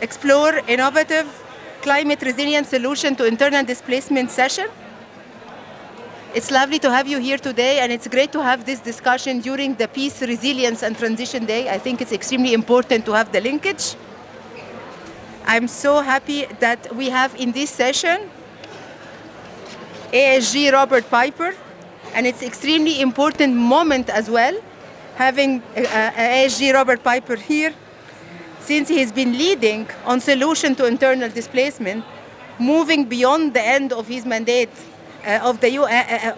explore innovative climate resilient solution to internal displacement session. It's lovely to have you here today, and it's great to have this discussion during the Peace, Resilience and Transition Day. I think it's extremely important to have the linkage. I'm so happy that we have in this session ASG Robert Piper, and it's extremely important moment as well, having ASG Robert Piper here, since he's been leading on solution to internal displacement, moving beyond the end of his mandate of the UN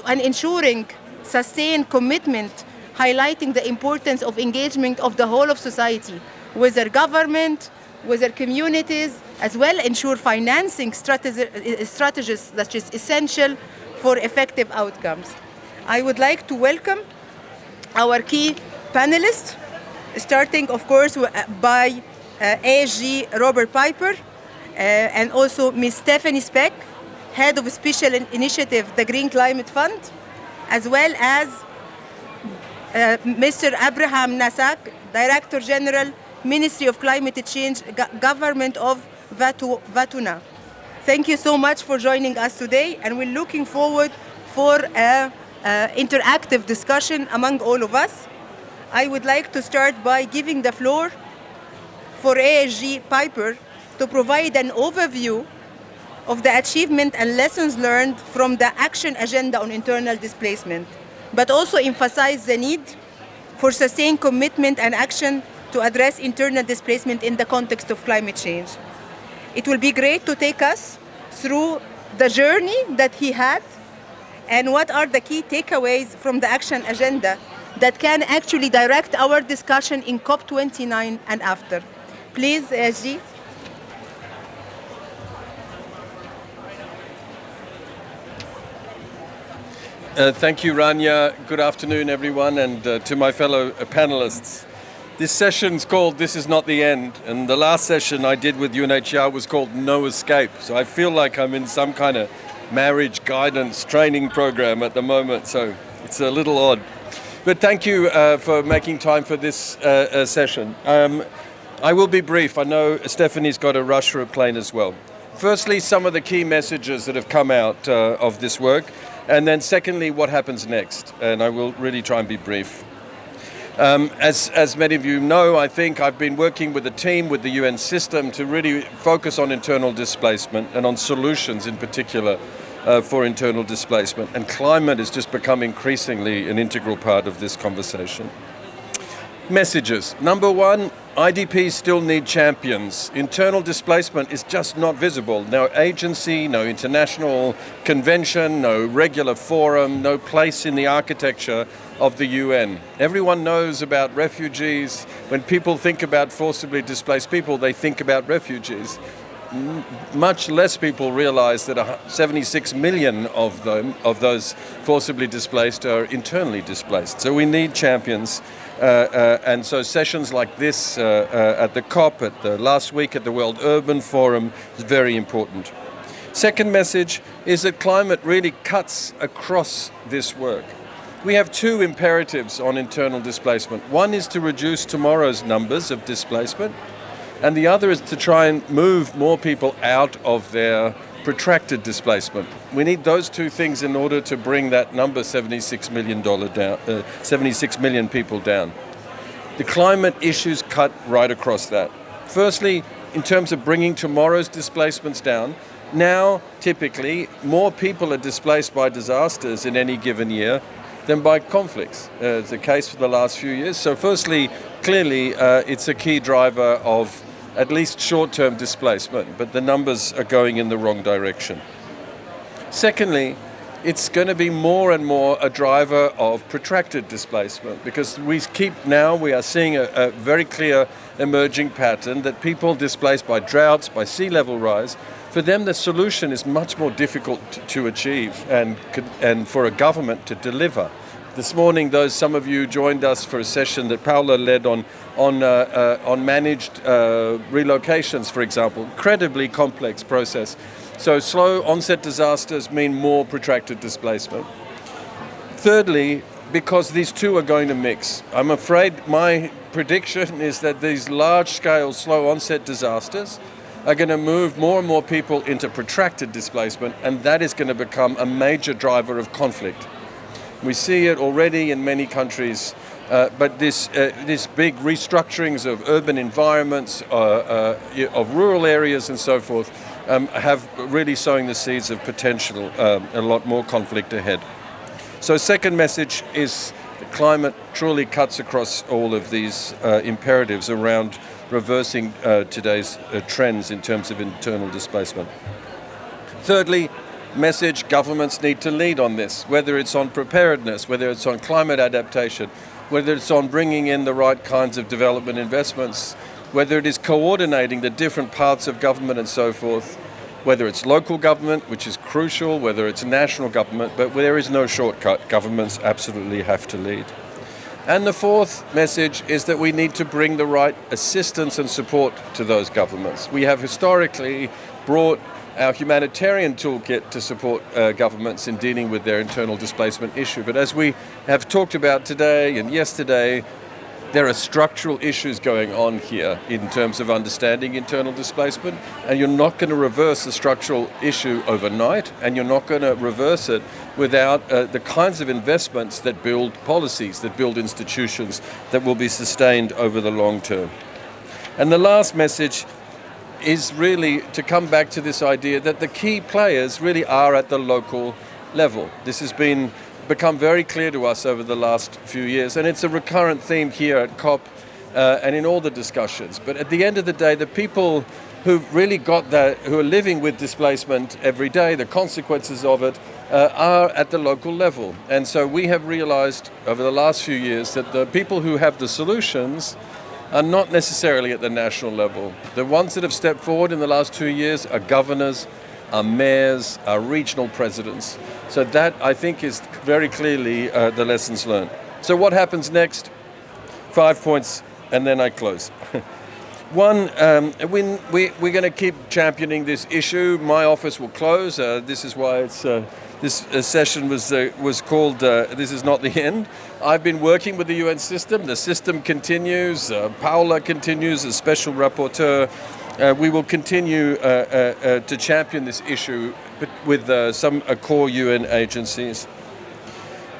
and ensuring sustained commitment, highlighting the importance of engagement of the whole of society, whether government, whether communities, as well ensure financing strategies that is essential for effective outcomes. I would like to welcome our key panelists, starting, of course, by ASG Robert Piper, and also Ms. Stephanie Speck, Head of Special Initiative, the Green Climate Fund, as well as Mr. Abraham Nasak, Director General, Ministry of Climate Change, Government of Vatuna. Thank you so much for joining us today, and we're looking forward for an interactive discussion among all of us. I would like to start by giving the floor for ASG Piper to provide an overview of the achievement and lessons learned from the action agenda on internal displacement, but also emphasize the need for sustained commitment and action to address internal displacement in the context of climate change. It will be great to take us through the journey that he had and what are the key takeaways from the action agenda that can actually direct our discussion in COP29 and after. Please, ASG. Thank you, Rania. Good afternoon, everyone, and to my fellow panelists. This session's called This Is Not the End, and the last session I did with UNHCR was called No Escape. So I feel like I'm in some kind of marriage guidance training program at the moment, so it's a little odd. But thank you for making time for this session. I will be brief. I know Stephanie's got to rush for a plane as well. Firstly, some of the key messages that have come out of this work. And then secondly, what happens next? And I will really try and be brief. As many of you know, I think I've been working with a team with the UN system to really focus on internal displacement and on solutions in particular for internal displacement. And climate is just becoming increasingly an integral part of this conversation. Messages. Number one, IDPs still need champions. Internal displacement is just not visible. No agency, no international convention, no regular forum, no place in the architecture of the UN. Everyone knows about refugees. When people think about forcibly displaced people, they think about refugees. Much less people realize that 76 million of those forcibly displaced are internally displaced. So we need champions. And so sessions like this at the COP, at the last week at the World Urban Forum is very important. Second message is that climate really cuts across this work. We have two imperatives on internal displacement. One is to reduce tomorrow's numbers of displacement, and the other is to try and move more people out of their protracted displacement. We need those two things in order to bring that number, $76 million down, 76 million people down. The climate issues cut right across that. Firstly, in terms of bringing tomorrow's displacements down, now typically more people are displaced by disasters in any given year than by conflicts. It's the case for the last few years. So firstly, clearly it's a key driver of at least short-term displacement, but the numbers are going in the wrong direction. Secondly, it's going to be more and more a driver of protracted displacement, because we are seeing a very clear emerging pattern that people displaced by droughts, by sea level rise, for them the solution is much more difficult to achieve and for a government to deliver. This morning, some of you joined us for a session that Paula led on managed relocations, for example. Incredibly complex process. So slow onset disasters mean more protracted displacement. Thirdly, because these two are going to mix. I'm afraid my prediction is that these large-scale, slow-onset disasters are going to move more and more people into protracted displacement, and that is going to become a major driver of conflict. We see it already in many countries, but this big restructurings of urban environments, of rural areas and so forth, have really sowing the seeds of potential a lot more conflict ahead. So second message is that climate truly cuts across all of these imperatives around reversing today's trends in terms of internal displacement. Thirdly, message, governments need to lead on this, whether it's on preparedness, whether it's on climate adaptation, whether it's on bringing in the right kinds of development investments, whether it is coordinating the different parts of government and so forth, whether it's local government, which is crucial, whether it's national government, but there is no shortcut. Governments absolutely have to lead. And the fourth message is that we need to bring the right assistance and support to those governments. We have historically brought our humanitarian toolkit to support governments in dealing with their internal displacement issue. But as we have talked about today and yesterday, there are structural issues going on here in terms of understanding internal displacement, and you're not going to reverse the structural issue overnight, and you're not going to reverse it without the kinds of investments that build policies, that build institutions that will be sustained over the long term. And the last message is really to come back to this idea that the key players really are at the local level. This has become very clear to us over the last few years, and it's a recurrent theme here at COP and in all the discussions. But at the end of the day, the people who've really got that, who are living with displacement every day, the consequences of it, are at the local level. And so we have realized over the last few years that the people who have the solutions are not necessarily at the national level. The ones that have stepped forward in the last 2 years are governors, our mayors, our regional presidents. So that, I think, is very clearly the lessons learned. So what happens next? 5 points, and then I close. One, we're going to keep championing this issue. My office will close. This is why it's this session was called This Is Not the End. I've been working with the UN system. The system continues. Paula continues as special rapporteur. We will continue to champion this issue with some core UN agencies.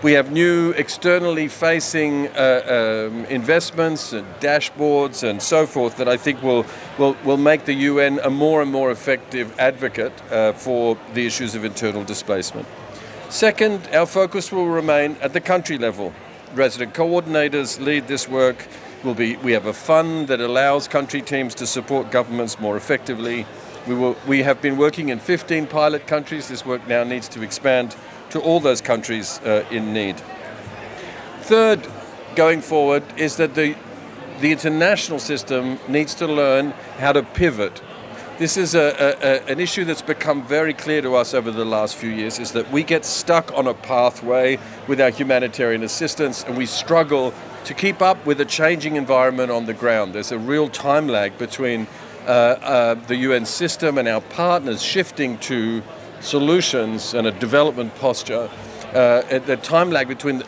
We have new externally facing investments and dashboards and so forth that I think will make the UN a more and more effective advocate for the issues of internal displacement. Second, our focus will remain at the country level. Resident coordinators lead this work. We have a fund that allows country teams to support governments more effectively. We have been working in 15 pilot countries. This work now needs to expand to all those countries in need. Third, going forward, is that the international system needs to learn how to pivot. This is an issue that's become very clear to us over the last few years, is that we get stuck on a pathway with our humanitarian assistance and we struggle to keep up with a changing environment on the ground. There's a real time lag between the UN system and our partners shifting to solutions and a development posture. The time lag between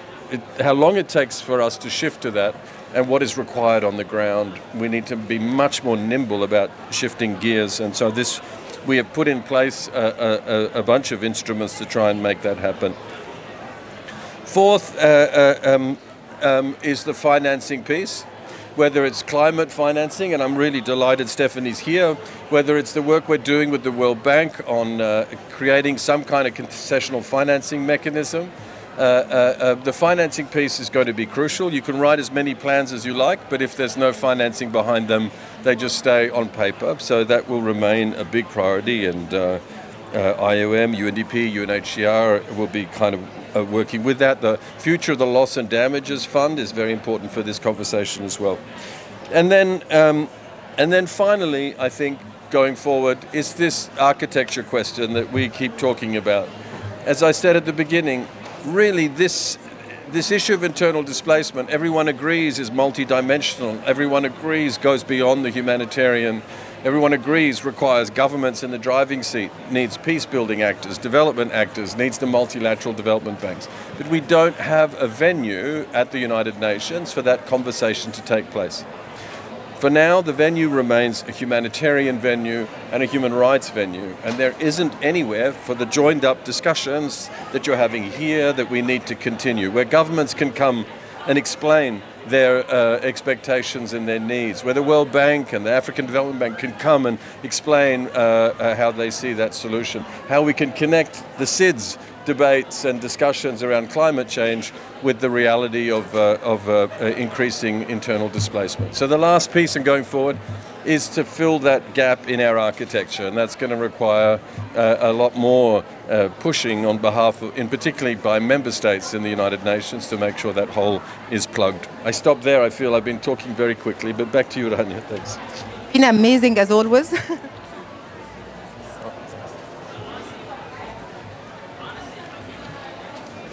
how long it takes for us to shift to that and what is required on the ground. We need to be much more nimble about shifting gears, and so we have put in place a bunch of instruments to try and make that happen. Fourth, is the financing piece, whether it's climate financing, and I'm really delighted Stephanie's here, whether it's the work we're doing with the World Bank on creating some kind of concessional financing mechanism. The financing piece is going to be crucial. You can write as many plans as you like, but if there's no financing behind them, they just stay on paper. So that will remain a big priority, and IOM, UNDP, UNHCR will be kind of working with that. The future of the loss and damages fund is very important for this conversation as well. And then finally, I think going forward is this architecture question that we keep talking about. As I said at the beginning, really this issue of internal displacement, everyone agrees is multidimensional. Everyone agrees goes beyond the humanitarian everyone agrees requires governments in the driving seat, needs peace-building actors, development actors, needs the multilateral development banks. But we don't have a venue at the United Nations for that conversation to take place. For now, the venue remains a humanitarian venue and a human rights venue, and there isn't anywhere for the joined-up discussions that you're having here that we need to continue, where governments can come and explain their expectations and their needs, where the World Bank and the African Development Bank can come and explain how they see that solution, how we can connect the SIDS debates and discussions around climate change with the reality of increasing internal displacement. So the last piece and going forward is to fill that gap in our architecture, and that's going to require a lot more pushing on behalf of, in particularly by member states in the United Nations, to make sure that hole is plugged. I stop there. I feel I've been talking very quickly, but back to you, Rania. Thanks. Been amazing as always.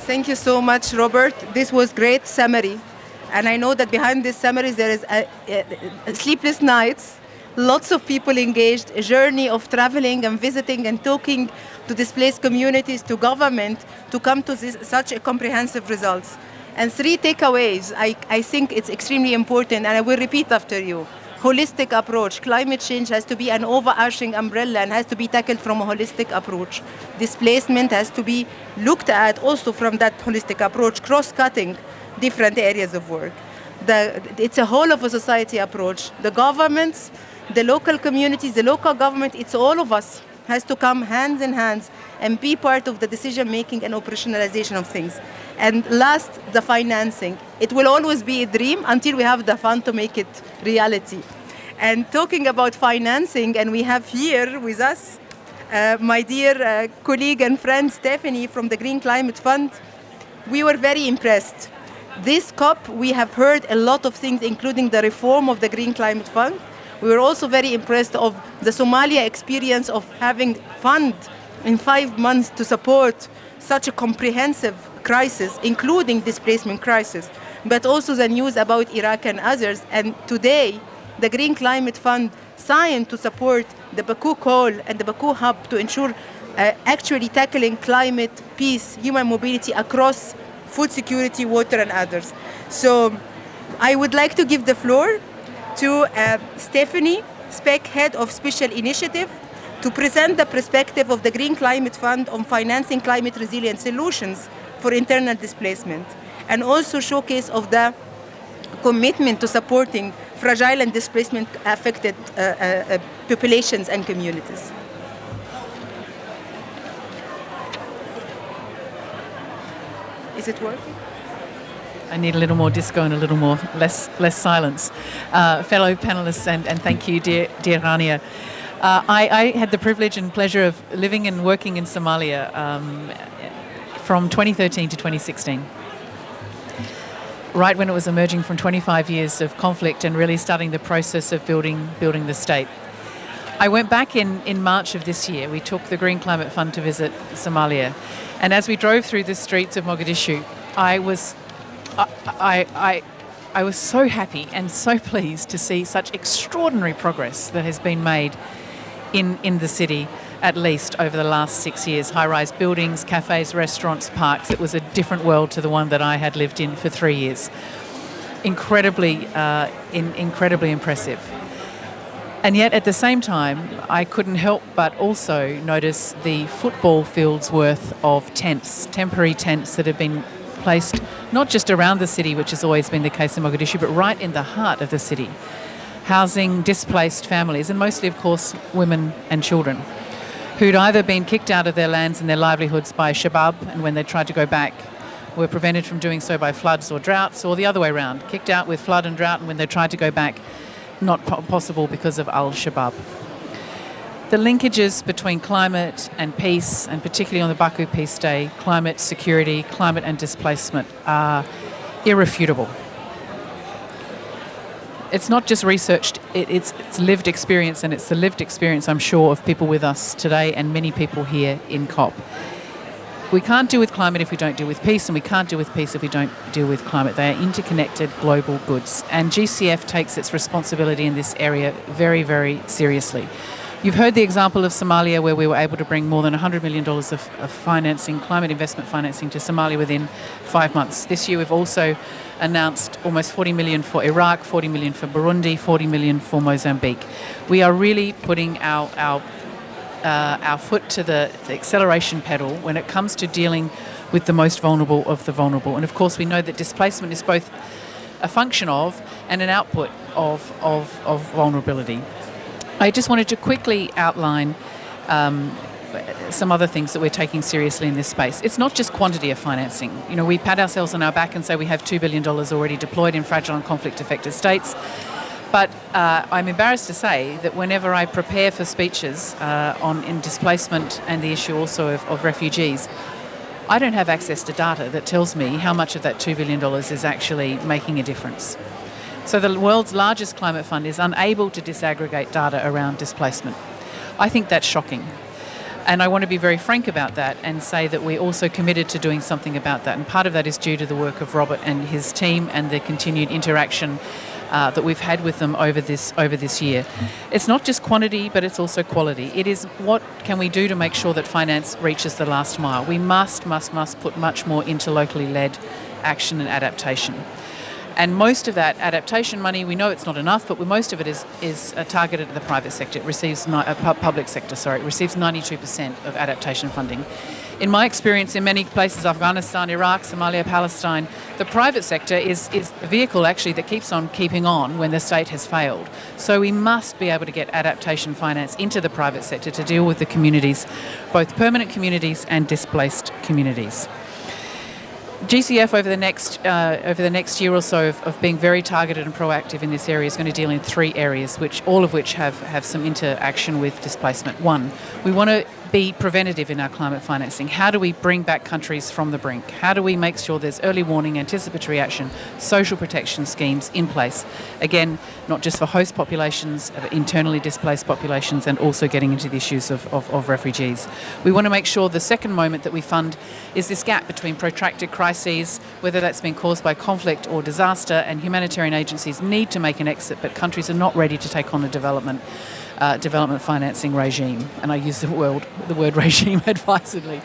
Thank you so much, Robert. This was great summary. And I know that behind these summaries there is sleepless nights, lots of people engaged, a journey of traveling and visiting and talking to displaced communities, to government, to come to such a comprehensive results. And 3 takeaways, I think it's extremely important, and I will repeat after you. Holistic approach. Climate change has to be an overarching umbrella and has to be tackled from a holistic approach. Displacement has to be looked at also from that holistic approach, cross-cutting different areas of work. It's a whole of a society approach. The governments, the local communities, the local government, it's all of us has to come hands in hands and be part of the decision making and operationalization of things. And last, the financing. It will always be a dream until we have the fund to make it reality. And talking about financing, and we have here with us my dear colleague and friend Stephanie from the Green Climate Fund. We were very impressed. This COP, we have heard a lot of things, including the reform of the Green Climate Fund. We were also very impressed of the Somalia experience of having fund in 5 months to support such a comprehensive crisis, including displacement crisis, but also the news about Iraq and others. And today, the Green Climate Fund signed to support the Baku Call and the Baku Hub to ensure actually tackling climate, peace, human mobility across food security, water, and others. So I would like to give the floor to Stephanie Speck, Head of Special Initiative, to present the perspective of the Green Climate Fund on financing climate resilient solutions for internal displacement, and also showcase of the commitment to supporting fragile and displacement affected populations and communities. Is it working? I need a little more disco and a little more less silence. Fellow panelists, and thank you, dear Rania. I had the privilege and pleasure of living and working in Somalia from 2013 to 2016. Right when it was emerging from 25 years of conflict and really starting the process of building the state. I went back in March of this year. We took the Green Climate Fund to visit Somalia. And as we drove through the streets of Mogadishu, I was so happy and so pleased to see such extraordinary progress that has been made in the city, at least over the last 6 years. High-rise buildings, cafes, restaurants, parks. It was a different world to the one that I had lived in for 3 years. Incredibly impressive. And yet at the same time, I couldn't help but also notice the football field's worth of tents, temporary tents that have been placed not just around the city, which has always been the case in Mogadishu, but right in the heart of the city, housing displaced families, and mostly, of course, women and children, who'd either been kicked out of their lands and their livelihoods by Shabab, and when they tried to go back, were prevented from doing so by floods or droughts, or the other way around, kicked out with flood and drought, and when they tried to go back, not possible because of Al-Shabaab. The linkages between climate and peace, and particularly on the Baku Peace Day, climate security, climate and displacement are irrefutable. It's not just researched, it's lived experience, and it's the lived experience, I'm sure, of people with us today and many people here in COP. We can't deal with climate if we don't deal with peace, and we can't deal with peace if we don't deal with climate. They are interconnected global goods, and GCF takes its responsibility in this area very, very seriously. You've heard the example of Somalia, where we were able to bring more than $100 million of financing, climate investment financing, to Somalia within 5 months. This year we've also announced almost 40 million for Iraq, 40 million for Burundi, 40 million for Mozambique. We are really putting our foot to the acceleration pedal when it comes to dealing with the most vulnerable of the vulnerable. And of course we know that displacement is both a function of and an output of vulnerability. I just wanted to quickly outline some other things that we're taking seriously in this space. It's not just quantity of financing. You know, we pat ourselves on our back and say we have $2 billion already deployed in fragile and conflict-affected states. But I'm embarrassed to say that whenever I prepare for speeches in displacement and the issue also of refugees, I don't have access to data that tells me how much of that $2 billion is actually making a difference. So the world's largest climate fund is unable to disaggregate data around displacement. I think that's shocking. And I want to be very frank about that and say that we're also committed to doing something about that. And part of that is due to the work of Robert and his team and the continued interaction that we've had with them over this year. It's not just quantity, but it's also quality. It is what can we do to make sure that finance reaches the last mile. We must put much more into locally led action and adaptation. And most of that adaptation money, we know it's not enough, but most of it is targeted at the private sector. It receives public sector. It receives 92% of adaptation funding. In my experience, in many places, Afghanistan, Iraq, Somalia, Palestine, the private sector is a vehicle actually that keeps on keeping on when the state has failed. So we must be able to get adaptation finance into the private sector to deal with the communities, both permanent communities and displaced communities. GCF over the next year or so of being very targeted and proactive in this area is going to deal in 3 areas, all of which have some interaction with displacement. 1, we want to be preventative in our climate financing. How do we bring back countries from the brink? How do we make sure there's early warning, anticipatory action, social protection schemes in place? Again, not just for host populations, but internally displaced populations, and also getting into the issues of refugees. We want to make sure the second moment that we fund is this gap between protracted crises, whether that's been caused by conflict or disaster, and humanitarian agencies need to make an exit, but countries are not ready to take on a development financing regime, and I use the word regime advisedly.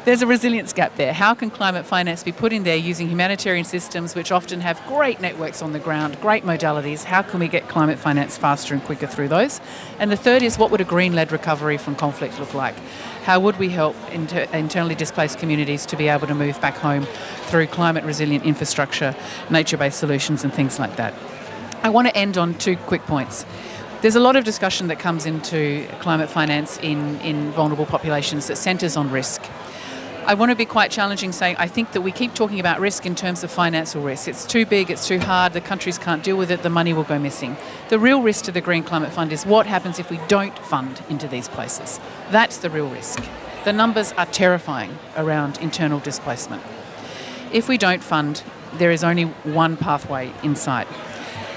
There's a resilience gap there. How can climate finance be put in there using humanitarian systems which often have great networks on the ground, great modalities? How can we get climate finance faster and quicker through those? And the third is, what would a green-led recovery from conflict look like? How would we help internally displaced communities to be able to move back home through climate-resilient infrastructure, nature-based solutions and things like that? I want to end on 2 quick points. There's a lot of discussion that comes into climate finance in vulnerable populations that centres on risk. I want to be quite challenging, saying I think that we keep talking about risk in terms of financial risk. It's too big, it's too hard, the countries can't deal with it, the money will go missing. The real risk to the Green Climate Fund is what happens if we don't fund into these places. That's the real risk. The numbers are terrifying around internal displacement. If we don't fund, there is only one pathway in sight.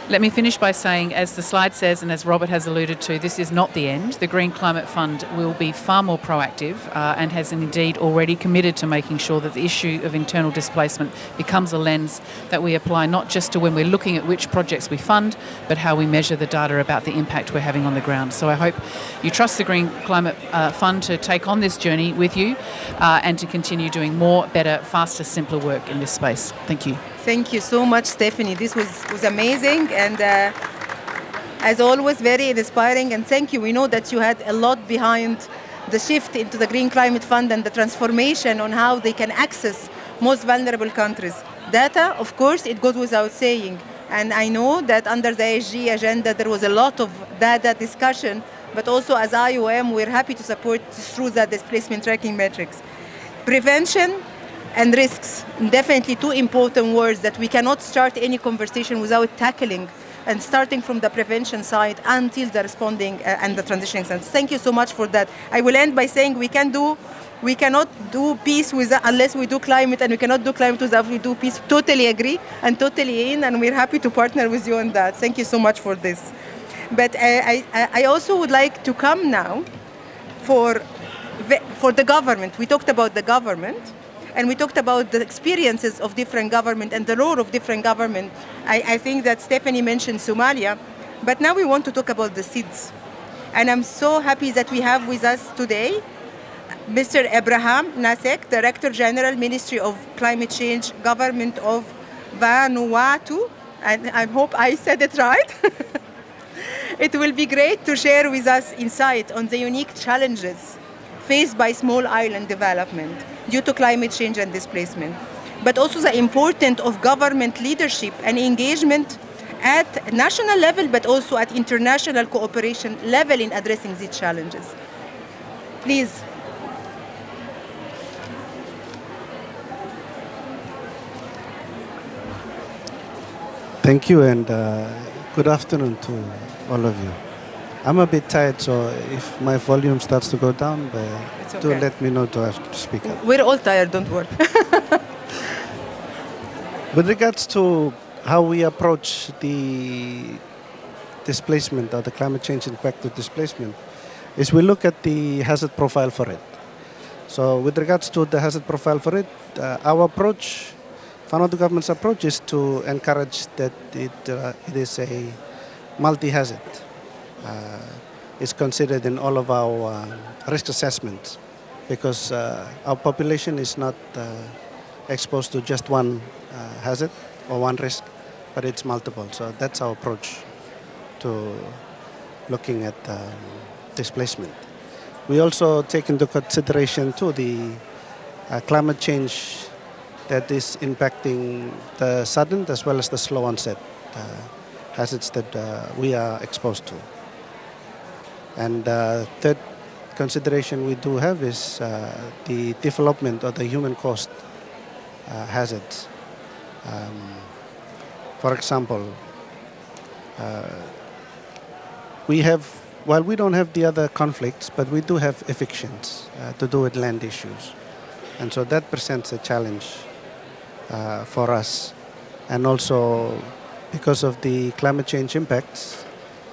Let me finish by saying, as the slide says and as Robert has alluded to, this is not the end. The Green Climate Fund will be far more proactive and has indeed already committed to making sure that the issue of internal displacement becomes a lens that we apply not just to when we're looking at which projects we fund, but how we measure the data about the impact we're having on the ground. So I hope you trust the Green Climate Fund to take on this journey with you and to continue doing more, better, faster, simpler work in this space. Thank you. Thank you so much, Stephanie. This was amazing and, as always, very inspiring. And thank you. We know that you had a lot behind the shift into the Green Climate Fund and the transformation on how they can access most vulnerable countries. Data, of course, it goes without saying. And I know that under the ESG agenda, there was a lot of data discussion, but also as IOM, we're happy to support through the displacement tracking metrics. Prevention and risks, definitely 2 important words that we cannot start any conversation without tackling and starting from the prevention side until the responding and the transitioning side. Thank you so much for that. I will end by saying we cannot do peace unless we do climate, and we cannot do climate without we do peace. Totally agree and totally in, and we're happy to partner with you on that. Thank you so much for this. But I also would like to come now for for the government. We talked about the government, and we talked about the experiences of different government and the role of different government. I think that Stephanie mentioned Somalia, but now we want to talk about the seeds. And I'm so happy that we have with us today Mr. Abraham Nasek, Director General, Ministry of Climate Change, Government of Vanuatu. And I hope I said it right. It will be great to share with us insight on the unique challenges faced by small island development due to climate change and displacement, but also the importance of government leadership and engagement at national level, but also at international cooperation level in addressing these challenges. Please. Thank you, and good afternoon to all of you. I'm a bit tired, so if my volume starts to go down, It's do okay. let me know to have to speak up. We're all tired, don't worry. With regards to how we approach the displacement or the climate change impact of displacement, is we look at the hazard profile for it. So with regards to the hazard profile for it, our approach, Vanuatu government's approach, is to encourage that it is a multi-hazard. Is considered in all of our risk assessments, because our population is not exposed to just one hazard or one risk, but it's multiple. So that's our approach to looking at displacement. We also take into consideration too the climate change that is impacting the sudden as well as the slow onset hazards that we are exposed to. And third consideration we do have is the development of the human caused hazards. For example, while we don't have the other conflicts, but we do have evictions to do with land issues. And so that presents a challenge for us. And also, because of the climate change impacts,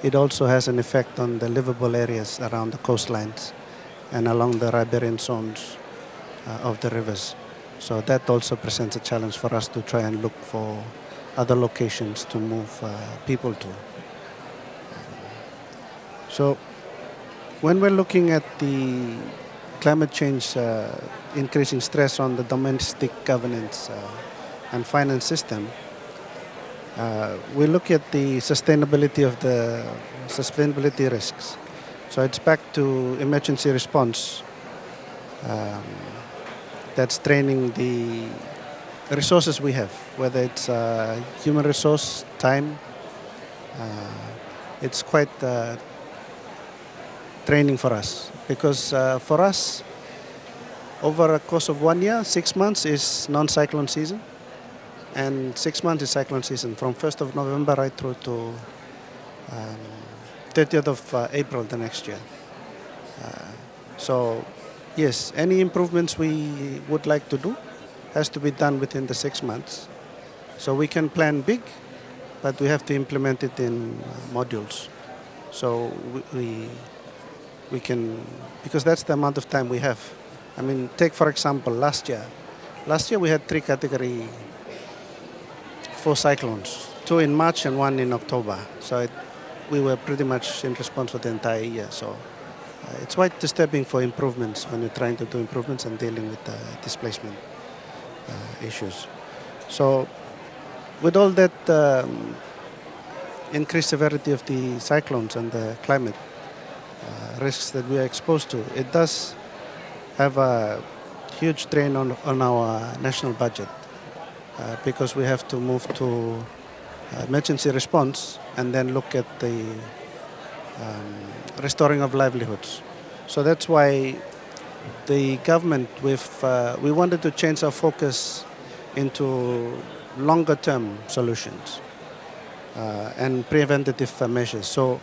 it also has an effect on the livable areas around the coastlines and along the riparian zones of the rivers. So that also presents a challenge for us to try and look for other locations to move people to. So when we're looking at the climate change increasing stress on the domestic governance and finance system, we look at the sustainability of the sustainability risks. So it's back to emergency response that's draining the resources we have, whether it's human resource, time. It's quite draining for us, because for us, over a course of 1 year, 6 months is non-cyclone season, and 6 months is cyclone season from 1st of November right through to 30th of April the next year. So yes, any improvements we would like to do has to be done within the 6 months. So we can plan big, but we have to implement it in modules. So we can, because that's the amount of time we have. I mean, take for example last year. Last year we had 3 category 4 cyclones, 2 in March and 1 in October. So we were pretty much in response for the entire year. So it's quite disturbing for improvements when you're trying to do improvements and dealing with displacement issues. So with all that increased severity of the cyclones and the climate risks that we are exposed to, it does have a huge drain on our national budget, because we have to move to emergency response and then look at the restoring of livelihoods. So that's why the government, we wanted to change our focus into longer term solutions and preventative measures. So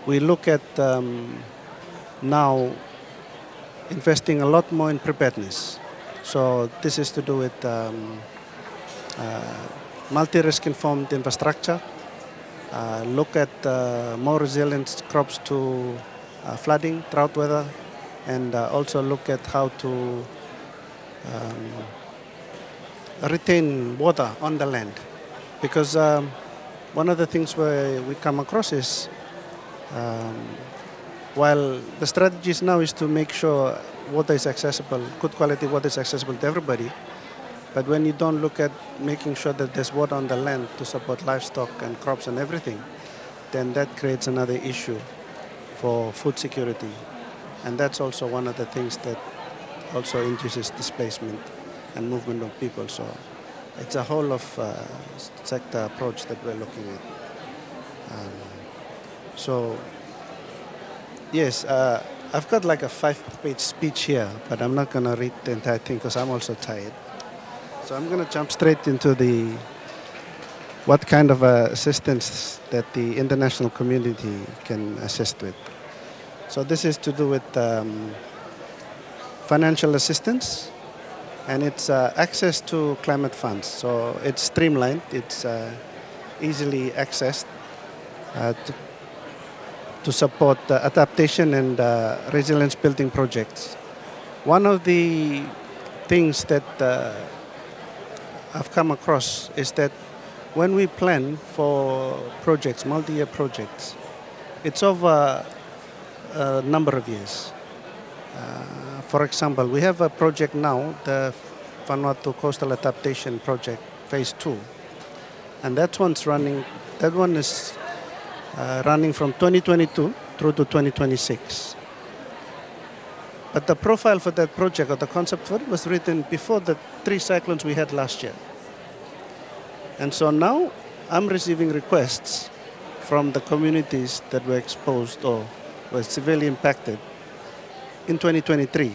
we look at now investing a lot more in preparedness. So this is to do with multi-risk informed infrastructure, look at more resilient crops to flooding, drought weather, and also look at how to retain water on the land. Because one of the things where we come across is while the strategies now is to make sure water is accessible, good quality water is accessible to everybody, but when you don't look at making sure that there's water on the land to support livestock and crops and everything, then that creates another issue for food security. And that's also one of the things that also induces displacement and movement of people. So it's a whole of sector approach that we're looking at. So yes, I've got like a 5-page speech here, but I'm not going to read the entire thing because I'm also tired. So I'm going to jump straight into what kind of assistance that the international community can assist with. So this is to do with financial assistance, and it's access to climate funds. So it's streamlined, it's easily accessed to support adaptation and resilience building projects. One of the things that I've come across is that when we plan for projects, multi-year projects, it's over a number of years. For example, we have a project now, the Vanuatu Coastal Adaptation Project, Phase 2, and that one is running from 2022 through to 2026. But the profile for that project, or the concept for it, was written before the 3 cyclones we had last year. And so now I'm receiving requests from the communities that were exposed or were severely impacted in 2023.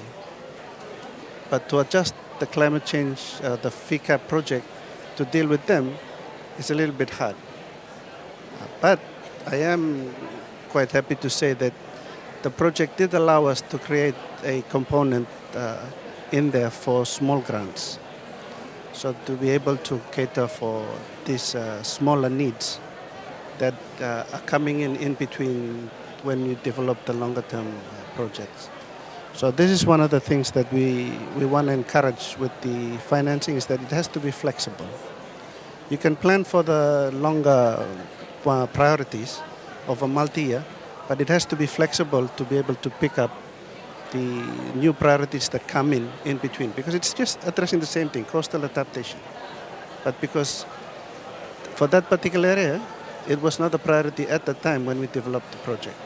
But to adjust the climate change, the FICAP project, to deal with them is a little bit hard. But I am quite happy to say that the project did allow us to create a component in there for small grants. So to be able to cater for these smaller needs that are coming in between when you develop the longer term projects. So this is one of the things that we want to encourage with the financing, is that it has to be flexible. You can plan for the longer priorities of a multi-year, but it has to be flexible to be able to pick up the new priorities that come in between, because it's just addressing the same thing, coastal adaptation. But because for that particular area, it was not a priority at the time when we developed the project.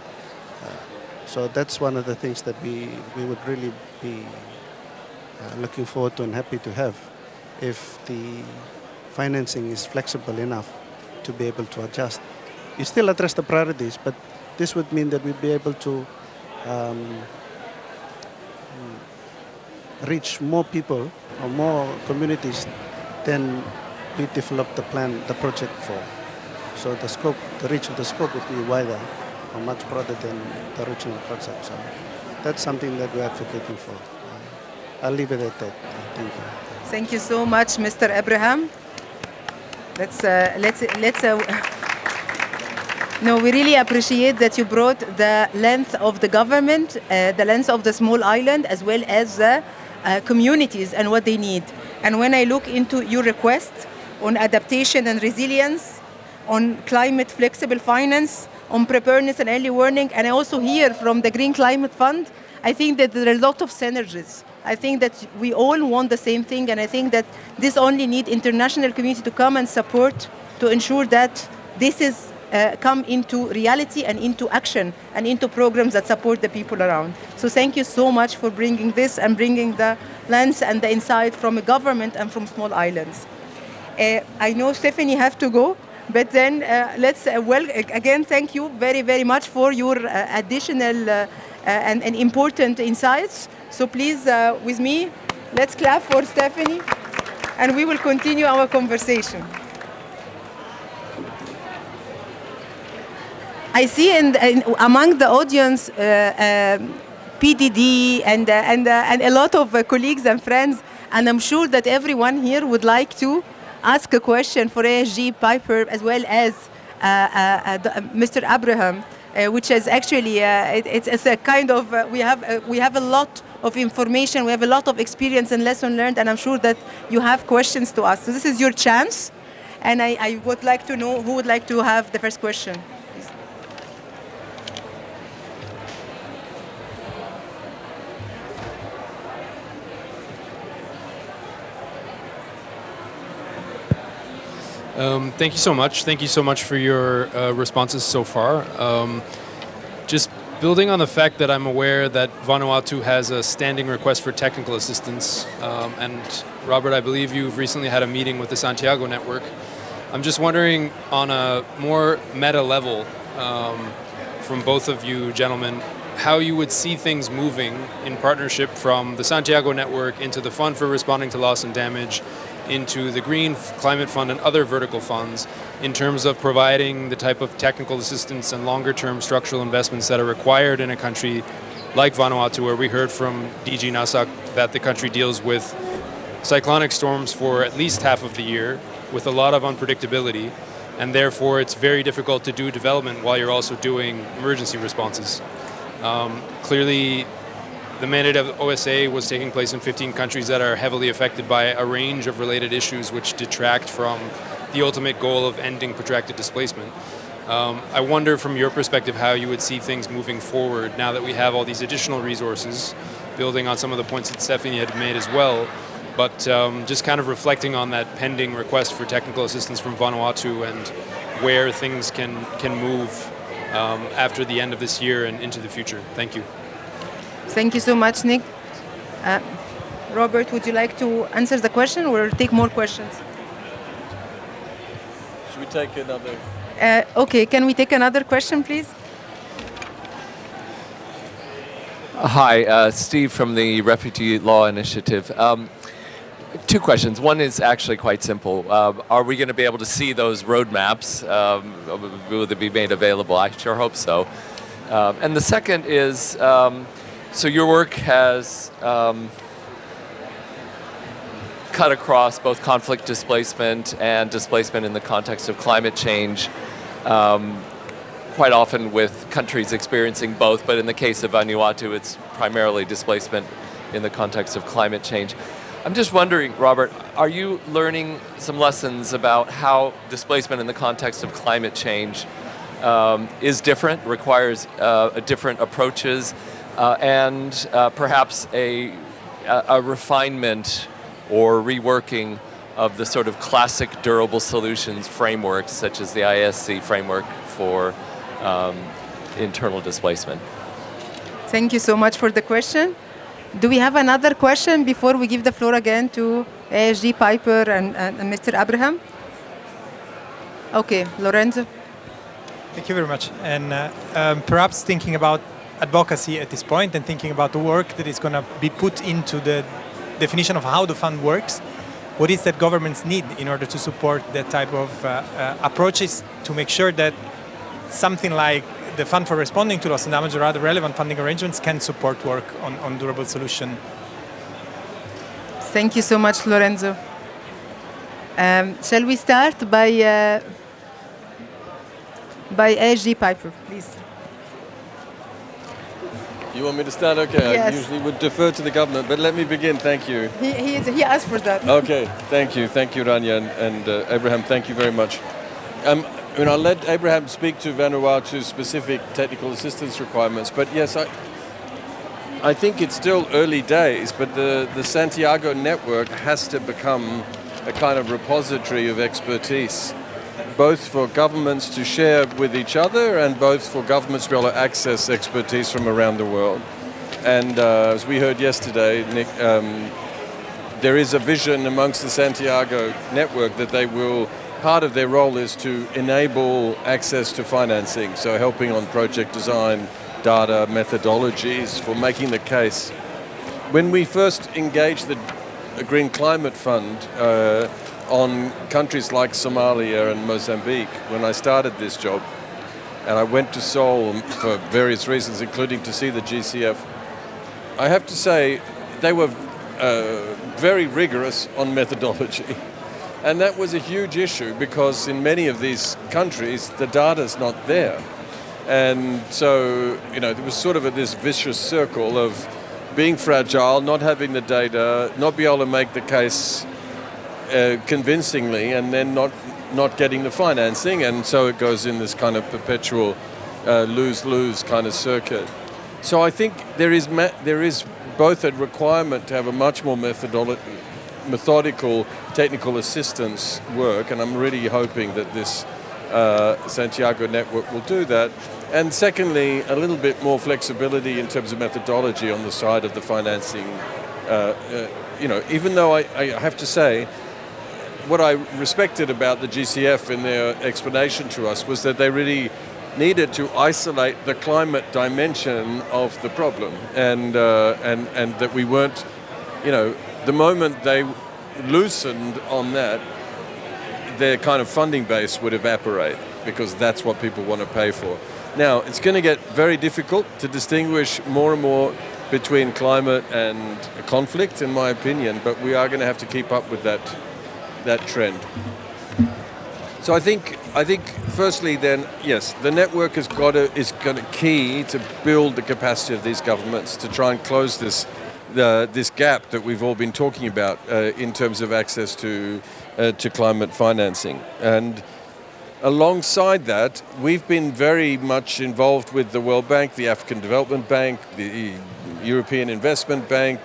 So that's one of the things that we would really be looking forward to and happy to have, if the financing is flexible enough to be able to adjust. You still address the priorities, but this would mean that we'd be able to reach more people or more communities than we developed the project for. So the reach of the scope would be wider or much broader than the original concept. So that's something that we're advocating for. I'll leave it at that. Thank you. Thank you so much, Mr. Abraham. No, we really appreciate that you brought the length of the government, the length of the small island, as well as the communities and what they need. And when I look into your request on adaptation and resilience, on climate flexible finance, on preparedness and early warning, and I also hear from the Green Climate Fund, I think that there are a lot of synergies. I think that we all want the same thing, and I think that this only need international community to come and support to ensure that this is come into reality and into action and into programs that support the people around. So thank you so much for bringing this and bringing the lens and the insight from a government and from small islands. I know Stephanie have to go, but then again, thank you very, very much for your additional and important insights. So please, with me, let's clap for Stephanie, and we will continue our conversation. I see among the audience PDD and a lot of colleagues and friends, and I'm sure that everyone here would like to ask a question for ASG, Piper, as well as Mr. Abraham. which is actually it's a kind of we have a lot of information, we have a lot of experience and lesson learned, and I'm sure that you have questions to ask. So this is your chance, and I would like to know who would like to have the first question. Please. Thank you so much. Thank you so much for your responses so far. Just building on the fact that I'm aware that Vanuatu has a standing request for technical assistance, and Robert, I believe you've recently had a meeting with the Santiago Network. I'm just wondering, on a more meta level, from both of you gentlemen, how you would see things moving in partnership from the Santiago Network into the Fund for Responding to Loss and Damage, into the Green Climate Fund and other vertical funds, in terms of providing the type of technical assistance and longer-term structural investments that are required in a country like Vanuatu, where we heard from DG Nasak that the country deals with cyclonic storms for at least half of the year with a lot of unpredictability, and therefore it's very difficult to do development while you're also doing emergency responses. Clearly, the mandate of OSA was taking place in 15 countries that are heavily affected by a range of related issues which detract from the ultimate goal of ending protracted displacement. I wonder from your perspective how you would see things moving forward now that we have all these additional resources, building on some of the points that Stephanie had made as well, but just kind of reflecting on that pending request for technical assistance from Vanuatu and where things can move after the end of this year and into the future. Thank you. Thank you so much, Nick. Robert, would you like to answer the question or take more questions? Should we take another? Okay, can we take another question, please? Hi, Steve from the Refugee Law Initiative. Two questions. One is actually quite simple. Are we going to be able to see those roadmaps? Will they be made available? I sure hope so. And the second is, so your work has cut across both conflict displacement and displacement in the context of climate change, quite often with countries experiencing both, but in the case of Vanuatu, it's primarily displacement in the context of climate change. I'm just wondering, Robert, are you learning some lessons about how displacement in the context of climate change is different, requires different approaches, and perhaps a refinement or reworking of the sort of classic durable solutions frameworks, such as the ISC framework for internal displacement? Thank you so much for the question. Do we have another question before we give the floor again to ASG Piper and Mr. Abraham? Okay, Lorenzo. Thank you very much. And perhaps thinking about advocacy at this point and thinking about the work that is going to be put into the definition of how the fund works, what is that governments need in order to support that type of approaches to make sure that something like the Fund for Responding to Loss and Damage or other relevant funding arrangements can support work on durable solution. Thank you so much, Lorenzo. Shall we start by ASG Piper, please? You want me to start? Okay, Yes. I usually would defer to the government, but let me begin. Thank you. He asked for that. Okay, thank you, Rania, and Abraham, thank you very much. I'll let Abraham speak to Vanuatu's specific technical assistance requirements, but yes, I think it's still early days, but the Santiago network has to become a kind of repository of expertise, both for governments to share with each other and both for governments to be able to access expertise from around the world. And as we heard yesterday, Nick, there is a vision amongst the Santiago network that part of their role is to enable access to financing, so helping on project design, data, methodologies for making the case. When we first engaged the Green Climate Fund on countries like Somalia and Mozambique, when I started this job, and I went to Seoul for various reasons, including to see the GCF, I have to say they were very rigorous on methodology. And that was a huge issue because in many of these countries, the data's not there. And so, there was sort of this vicious circle of being fragile, not having the data, not be able to make the case convincingly, and then not getting the financing, and so it goes in this kind of perpetual lose-lose kind of circuit. So I think there is both a requirement to have a much more methodical technical assistance work, and I'm really hoping that this Santiago network will do that. And secondly, a little bit more flexibility in terms of methodology on the side of the financing. Even though I have to say, what I respected about the GCF in their explanation to us was that they really needed to isolate the climate dimension of the problem, and that we weren't, the moment they loosened on that, their kind of funding base would evaporate, because that's what people want to pay for. Now, it's going to get very difficult to distinguish more and more between climate and conflict, in my opinion, but we are going to have to keep up with that trend. So I think firstly then, yes, the network is going to key to build the capacity of these governments to try and close this gap that we've all been talking about in terms of access to climate financing. And alongside that, we've been very much involved with the World Bank, the African Development Bank, the European Investment Bank,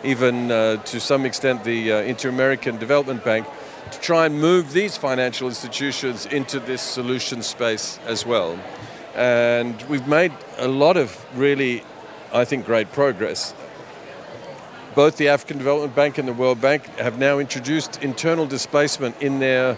even to some extent the Inter-American Development Bank, to try and move these financial institutions into this solution space as well. And we've made a lot of really, I think, great progress. Both the African Development Bank and the World Bank have now introduced internal displacement in their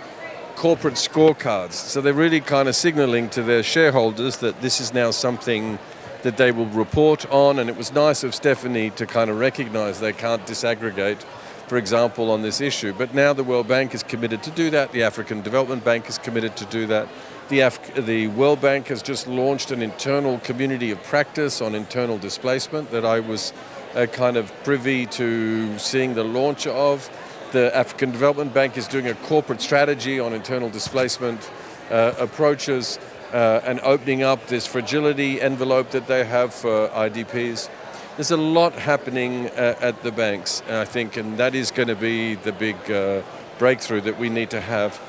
corporate scorecards. So they're really kind of signaling to their shareholders that this is now something that they will report on. And it was nice of Stephanie to kind of recognize they can't disaggregate, for example, on this issue. But now the World Bank is committed to do that. The African Development Bank is committed to do that. The World Bank has just launched an internal community of practice on internal displacement that I was kind of privy to seeing the launch of. The African Development Bank is doing a corporate strategy on internal displacement approaches and opening up this fragility envelope that they have for IDPs. There's a lot happening at the banks, I think, and that is going to be the big breakthrough that we need to have.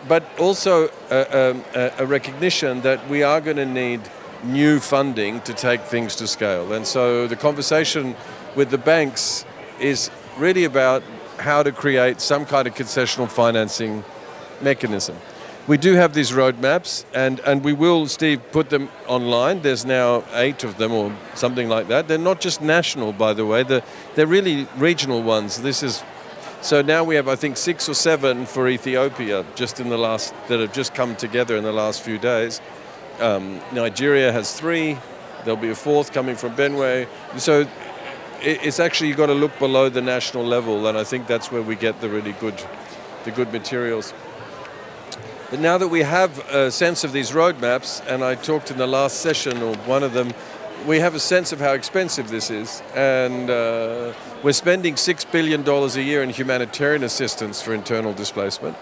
But also a recognition that we are going to need new funding to take things to scale. And so the conversation with the banks is really about how to create some kind of concessional financing mechanism. We do have these roadmaps, and we will, Steve, put them online. There's now 8 of them or something like that. They're not just national, by the way. They're really regional ones. So now we have, I think, 6 or 7 for Ethiopia that have just come together in the last few days. Nigeria has 3. There'll be a 4th coming from Benue. So it's actually, you've got to look below the national level, and I think that's where we get the really good materials. But now that we have a sense of these roadmaps, and I talked in the last session, or one of them, we have a sense of how expensive this is. And we're spending $6 billion a year in humanitarian assistance for internal displacement.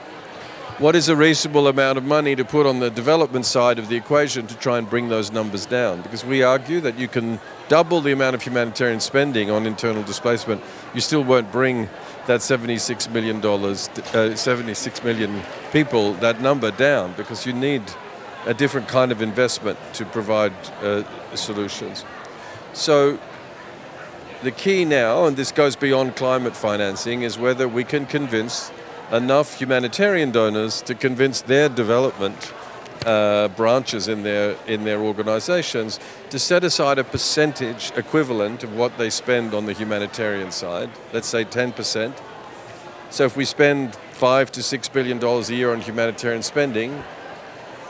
What is a reasonable amount of money to put on the development side of the equation to try and bring those numbers down? Because we argue that you can double the amount of humanitarian spending on internal displacement, you still won't bring that $76 million people, that number down, because you need a different kind of investment to provide solutions. So the key now, and this goes beyond climate financing, is whether we can convince enough humanitarian donors to convince their development branches in their organizations to set aside a percentage equivalent of what they spend on the humanitarian side, let's say 10%. So if we spend $5 to $6 billion a year on humanitarian spending,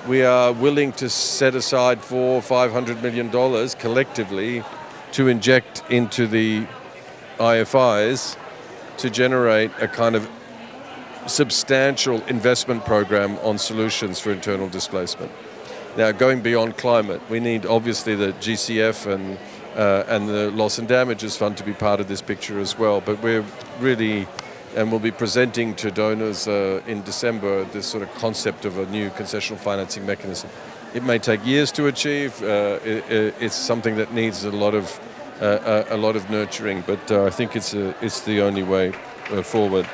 we are willing to set aside $400-500 million collectively to inject into the IFIs to generate a kind of substantial investment program on solutions for internal displacement. Now, going beyond climate, we need obviously the GCF and the Loss and Damages Fund to be part of this picture as well. But we're really, and we'll be presenting to donors in December this sort of concept of a new concessional financing mechanism. It may take years to achieve. It's something that needs a lot of nurturing, but I think it's the only way forward.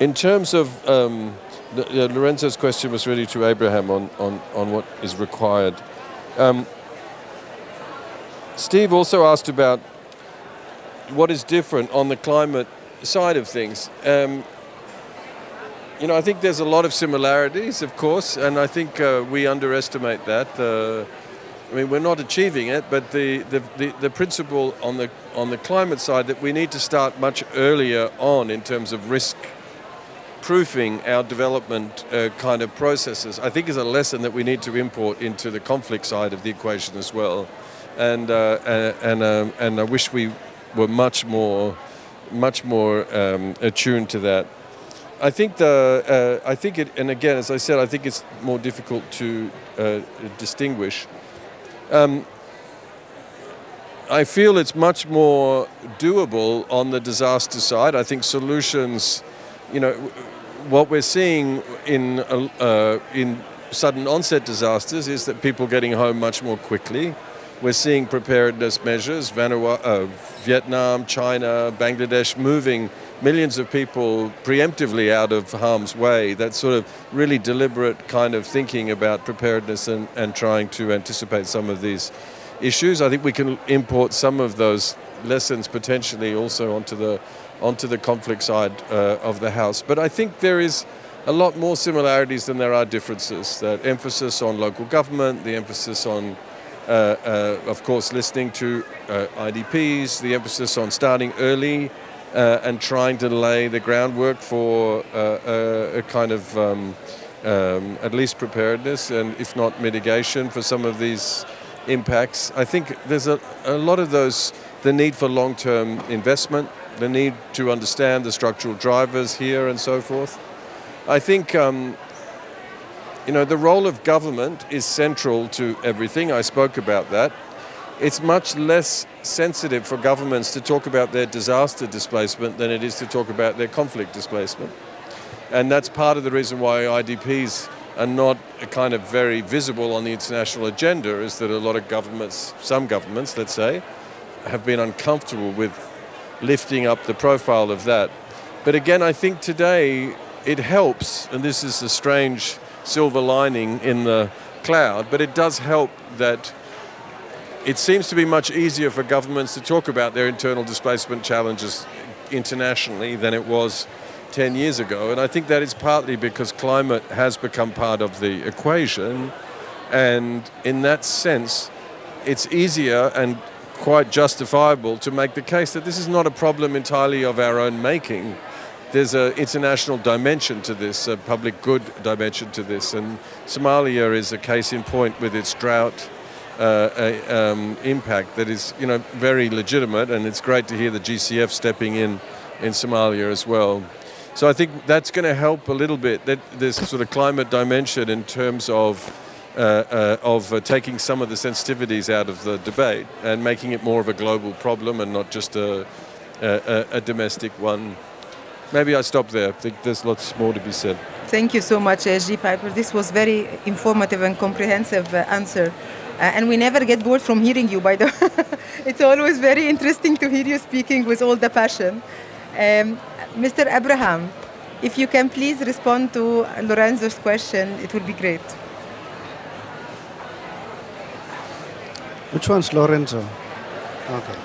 In terms of Lorenzo's question was really to Abraham on what is required. Steve also asked about what is different on the climate side of things. I think there's a lot of similarities, of course, and I think we underestimate that. We're not achieving it, but the principle on the climate side that we need to start much earlier on in terms of risk proofing our development kind of processes, I think is a lesson that we need to import into the conflict side of the equation as well. And I wish we were much more attuned to that. I think and again, as I said, I think it's more difficult to distinguish. I feel it's much more doable on the disaster side. I think solutions, what we're seeing in sudden onset disasters is that people getting home much more quickly. We're seeing preparedness measures, Vietnam, China, Bangladesh, moving millions of people preemptively out of harm's way. That sort of really deliberate kind of thinking about preparedness and trying to anticipate some of these issues. I think we can import some of those lessons potentially also onto the conflict side of the house. But I think there is a lot more similarities than there are differences. That emphasis on local government, the emphasis on of course, listening to IDPs, the emphasis on starting early and trying to lay the groundwork for a kind of at least preparedness and if not mitigation for some of these impacts. I think there's a lot of those, the need for long-term investment, the need to understand the structural drivers here and so forth. I think the role of government is central to everything. I spoke about that. It's much less sensitive for governments to talk about their disaster displacement than it is to talk about their conflict displacement. And that's part of the reason why IDPs are not kind of very visible on the international agenda, is that a lot of governments, some governments, let's say, have been uncomfortable with lifting up the profile of that. But again, I think today it helps, and this is a strange silver lining in the cloud, but it does help that it seems to be much easier for governments to talk about their internal displacement challenges internationally than it was 10 years ago. And I think that is partly because climate has become part of the equation. And in that sense, it's easier and quite justifiable to make the case that this is not a problem entirely of our own making. There's an international dimension to this, a public good dimension to this. And Somalia is a case in point with its drought impact that is, very legitimate, and it's great to hear the GCF stepping in Somalia as well. So I think that's going to help a little bit, that this sort of climate dimension in terms of taking some of the sensitivities out of the debate and making it more of a global problem and not just a domestic one. Maybe I stop there. I think there's lots more to be said. Thank you so much, G. Piper. This was very informative and comprehensive answer. And we never get bored from hearing you, by the way. It's always very interesting to hear you speaking with all the passion. Mr. Abraham, if you can please respond to Lorenzo's question, it would be great. Which one's Lorenzo? Okay.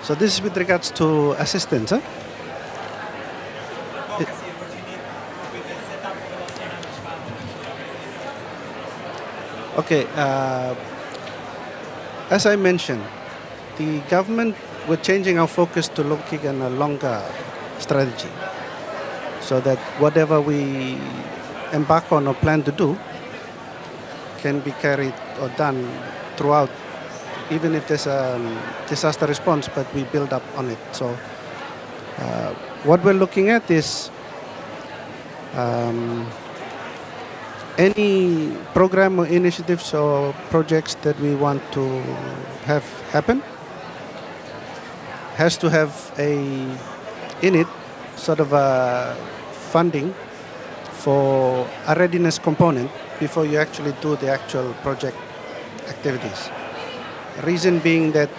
So this is with regards to assistance, huh? Okay, as I mentioned, the government, we're changing our focus to looking at a longer strategy so that whatever we embark on or plan to do can be carried or done throughout, even if there's a disaster response, but we build up on it. So what we're looking at is any program or initiatives or projects that we want to have happen has to have in it sort of a funding for a readiness component before you actually do the actual project activities. Reason being that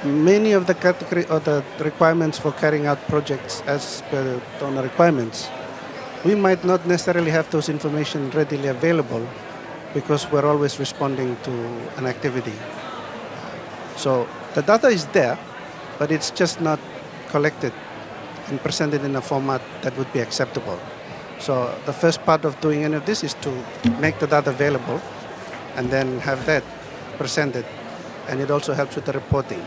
many of the category or the requirements for carrying out projects as per donor requirements, we might not necessarily have those information readily available because we're always responding to an activity. So the data is there, but it's just not collected and presented in a format that would be acceptable. So the first part of doing any of this is to make the data available and then have that presented. And it also helps with the reporting.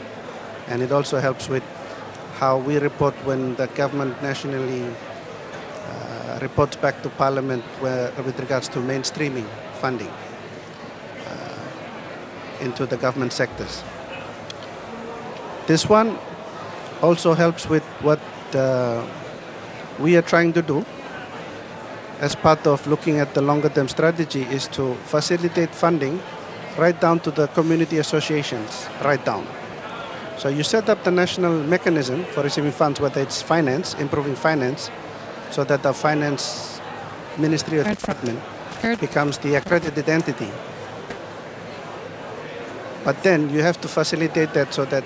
And it also helps with how we report when the government nationally reports back to Parliament with regards to mainstreaming funding into the government sectors. This one also helps with what we are trying to do as part of looking at the longer term strategy is to facilitate funding right down to the community associations, right down. So you set up the national mechanism for receiving funds, whether it's finance, improving finance, so that the finance ministry or department becomes the accredited entity. But then you have to facilitate that so that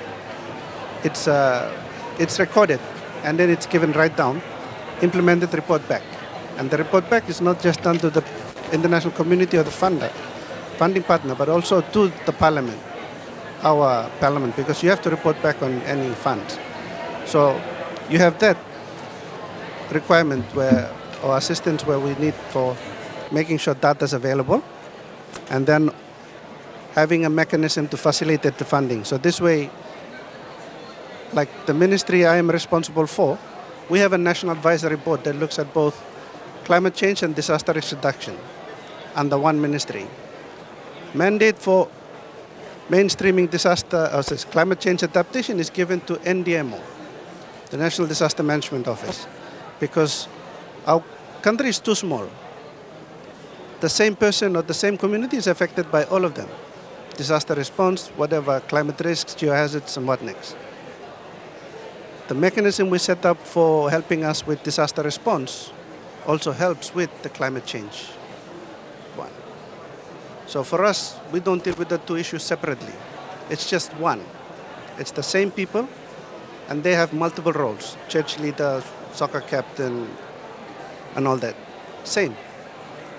it's recorded and then it's given right down, implemented, report back. And the report back is not just done to the international community or the funding partner, but also to the parliament, our parliament, because you have to report back on any funds. So you have that requirement or assistance where we need for making sure data is available and then having a mechanism to facilitate the funding. So this way, like the ministry I am responsible for, we have a national advisory board that looks at both climate change and disaster risk reduction under one ministry. Mandate for mainstreaming climate change adaptation is given to NDMO, the National Disaster Management Office, because our country is too small. The same person or the same community is affected by all of them. Disaster response, whatever, climate risks, geohazards, and what next. The mechanism we set up for helping us with disaster response also helps with the climate change one. So for us, we don't deal with the two issues separately. It's just one. It's the same people, and they have multiple roles. Church leader, soccer captain, and all that. Same.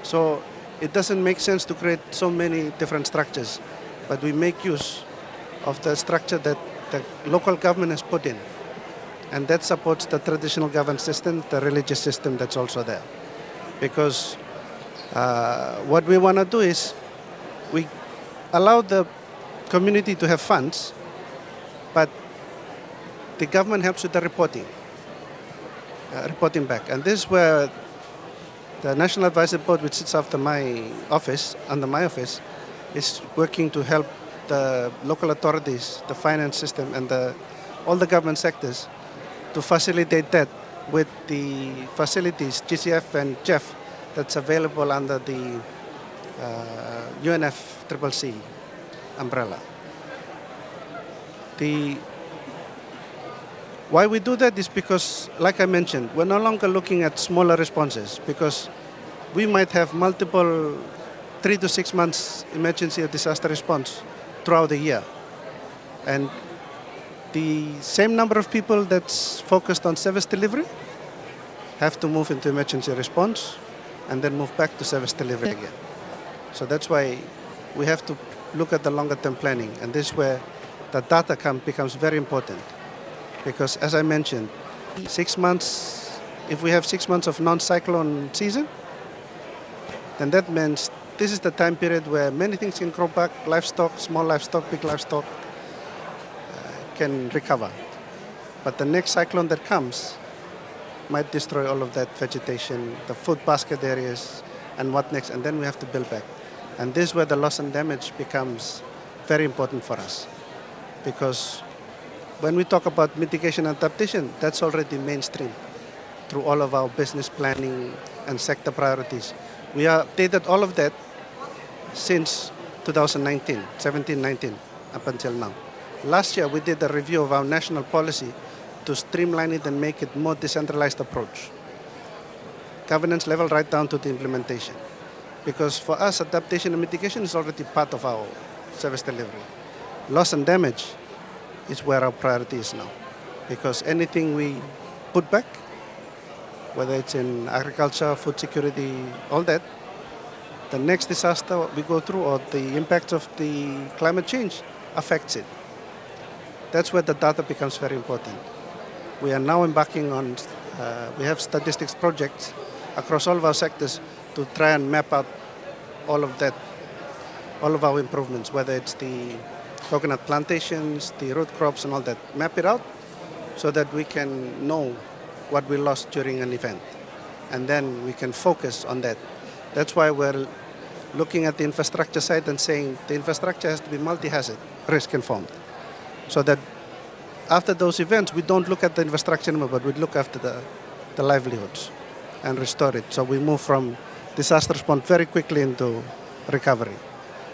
So it doesn't make sense to create so many different structures, but we make use of the structure that the local government has put in. And that supports the traditional governance system, the religious system that's also there. Because what we want to do is we allow the community to have funds, but the government helps with the reporting back. And this is where the National Advisory Board, which sits under my office, is working to help the local authorities, the finance system, and all the government sectors to facilitate that with the facilities, GCF and GEF, that's available under the UNFCCC umbrella. Why we do that is because, like I mentioned, we're no longer looking at smaller responses because we might have multiple 3 to 6 months emergency or disaster response throughout the year. And the same number of people that's focused on service delivery have to move into emergency response and then move back to service delivery again. So that's why we have to look at the longer term planning, and this is where the data becomes very important. Because as I mentioned, 6 months, if we have 6 months of non-cyclone season, then that means this is the time period where many things can grow back, livestock, small livestock, big livestock, can recover. But the next cyclone that comes might destroy all of that vegetation, the food basket areas, and what next, and then we have to build back. And this is where the loss and damage becomes very important for us. Because when we talk about mitigation and adaptation, that's already mainstream through all of our business planning and sector priorities. We updated all of that since 2019, 17-19, up until now. Last year, we did a review of our national policy to streamline it and make it more decentralized approach. governance level right down to the implementation. Because for us, adaptation and mitigation is already part of our service delivery. Loss and damage is where our priority is now. Because anything we put back, whether it's in agriculture, food security, all that, the next disaster we go through or the impact of the climate change affects it. That's where the data becomes very important. We are now embarking on, we have statistics projects across all of our sectors to try and map out all of that, all of our improvements, whether it's the coconut plantations, the root crops and all that. Map it out so that we can know what we lost during an event. And then we can focus on that. That's why we're looking at the infrastructure side and saying the infrastructure has to be multi-hazard, risk informed. So that after those events, we don't look at the infrastructure anymore, but we look after the livelihoods and restore it. So we move from disaster response very quickly into recovery.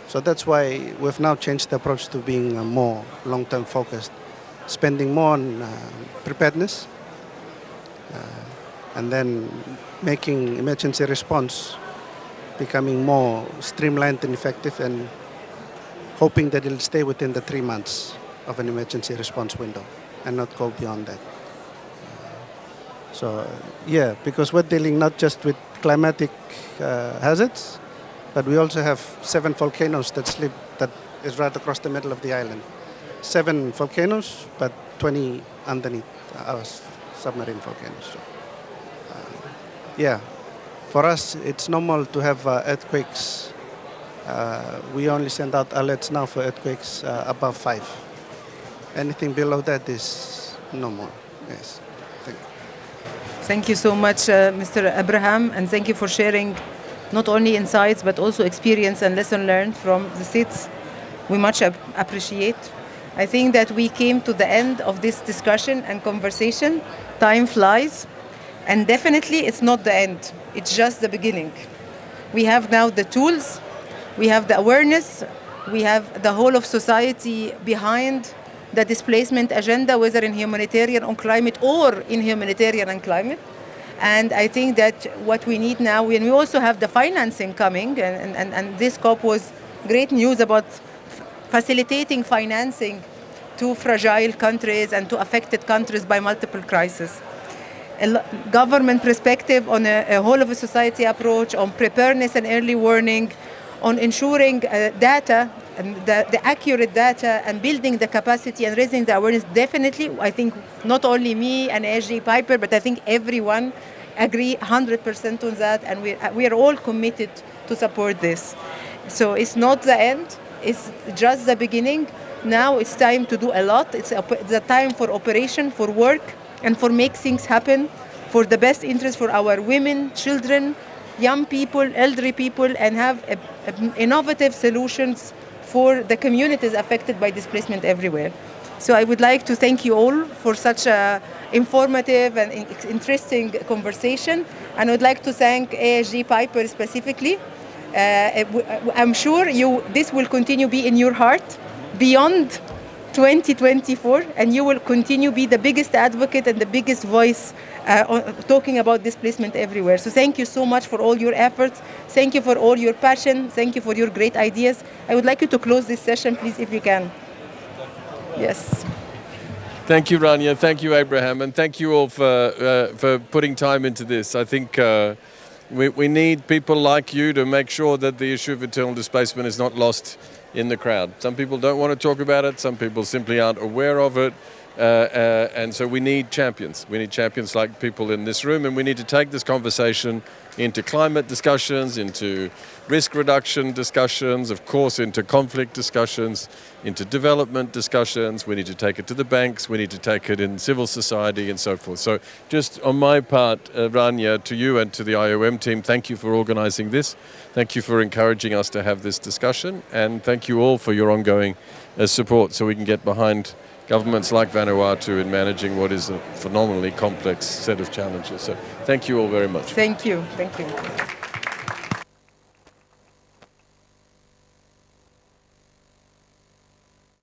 So that's why we've now changed the approach to being more long-term focused, spending more on preparedness, and then making emergency response becoming more streamlined and effective, and hoping that it'll stay within the 3 months of an emergency response window and not go beyond that. Yeah, because we're dealing not just with climatic hazards, but we also have 7 volcanoes that is right across the middle of the island. 7 volcanoes, but 20 underneath our submarine volcanoes. So, yeah, for us, it's normal to have earthquakes. We only send out alerts now for earthquakes above 5. Anything below that is normal. Yes. Thank you. Thank you so much, Mr. Abraham, and thank you for sharing not only insights but also experience and lesson learned from the SIDS. We much appreciate. I think that we came to the end of this discussion and conversation. Time flies, and definitely it's not the end. It's just the beginning. We have now the tools, we have the awareness, we have the whole of society behind the displacement agenda, whether in humanitarian on climate or in humanitarian and climate. And I think that what we need now, and we also have the financing coming, and this COP was great news about facilitating financing to fragile countries and to affected countries by multiple crises. A government perspective on a whole of a society approach, on preparedness and early warning, on ensuring data, and the accurate data, and building the capacity and raising the awareness. Definitely, I think not only me and ASG Piper, but I think everyone agree 100% on that, and we are all committed to support this. So it's not the end, it's just the beginning. Now it's time to do a lot. It's the time for operation, for work, and for make things happen for the best interest for our women, children, young people, elderly people, and have innovative solutions for the communities affected by displacement everywhere. So I would like to thank you all for such a informative and interesting conversation. And I would like to thank ASG Piper specifically. I'm sure this will continue be in your heart beyond 2024, and you will continue be the biggest advocate and the biggest voice talking about displacement everywhere. So thank you so much for all your efforts. Thank you for all your passion. Thank you for your great ideas. I would like you to close this session, please, if you can. Yes. Thank you, Rania. Thank you, Abraham. And thank you all for putting time into this. I think we need people like you to make sure that the issue of internal displacement is not lost in the crowd. Some people don't want to talk about it. Some people simply aren't aware of it. And so we need champions. We need champions like people in this room, and we need to take this conversation into climate discussions, into risk reduction discussions, of course into conflict discussions, into development discussions. We need to take it to the banks. We need to take it in civil society and so forth. So just on my part, Rania, to you and to the IOM team, thank you for organizing this. Thank you for encouraging us to have this discussion. And thank you all for your ongoing support so we can get behind governments like Vanuatu in managing what is a phenomenally complex set of challenges. So thank you all very much. Thank you. Thank you.